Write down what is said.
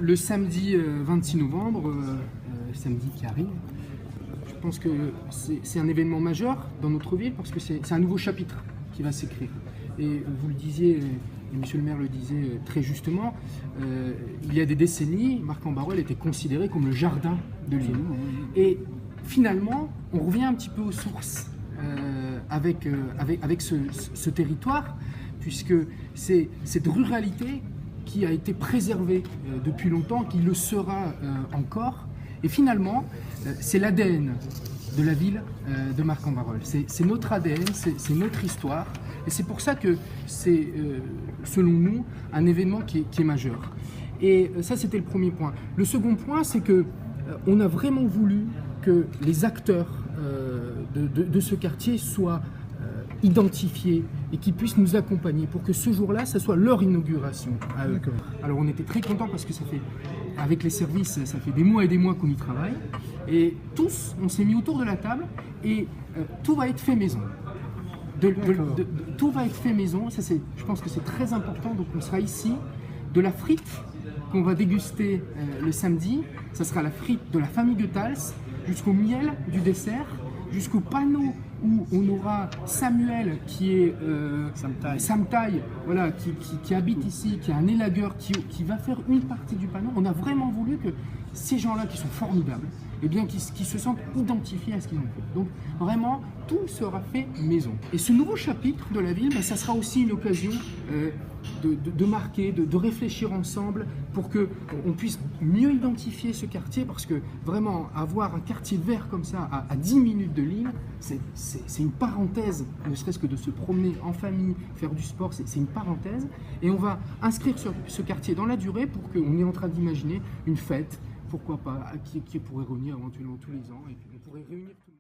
le samedi 26 novembre, samedi qui arrive, je pense que c'est un événement majeur dans notre ville parce que c'est un nouveau chapitre qui va s'écrire. Et vous le disiez, et Monsieur le maire le disait très justement, il y a des décennies, Marcq-en-Barœul était considéré comme le jardin de l'île. Et finalement, on revient un petit peu aux sources avec ce territoire, puisque c'est cette ruralité qui a été préservée depuis longtemps, qui le sera encore. Et finalement, c'est l'ADN de la ville de Marcq-en-Barœul. C'est notre ADN, c'est notre histoire. Et c'est pour ça que c'est, selon nous, un événement qui est majeur. Et ça, c'était le premier point. Le second point, c'est qu'on a vraiment voulu que les acteurs de ce quartier soient identifiés et qui puissent nous accompagner pour que ce jour-là, ça soit leur inauguration à eux. Alors on était très contents parce que ça fait, avec les services, ça fait des mois et des mois qu'on y travaille. Et tous, on s'est mis autour de la table et tout va être fait maison. Tout va être fait maison, ça, je pense que c'est très important. Donc on sera ici, de la frite qu'on va déguster le samedi, ça sera la frite de la famille Goethals, jusqu'au miel du dessert, jusqu'au panneau où on aura Samuel qui est Samtaï, voilà, qui habite ici, qui est un élagueur, qui va faire une partie du panneau. On a vraiment voulu que ces gens-là qui sont formidables, eh bien, qui se sentent identifiés à ce qu'ils ont fait. Donc vraiment, tout sera fait maison. Et ce nouveau chapitre de la ville, ben, ça sera aussi une occasion de marquer, de réfléchir ensemble pour qu'on puisse mieux identifier ce quartier, parce que vraiment, avoir un quartier vert comme ça à 10 minutes de l'île, c'est une parenthèse, ne serait-ce que de se promener en famille, faire du sport, c'est une parenthèse. Et on va inscrire ce quartier dans la durée pour qu'on est en train d'imaginer une fête, pourquoi pas, qui pourrait revenir éventuellement tous les ans, et puis on pourrait réunir tout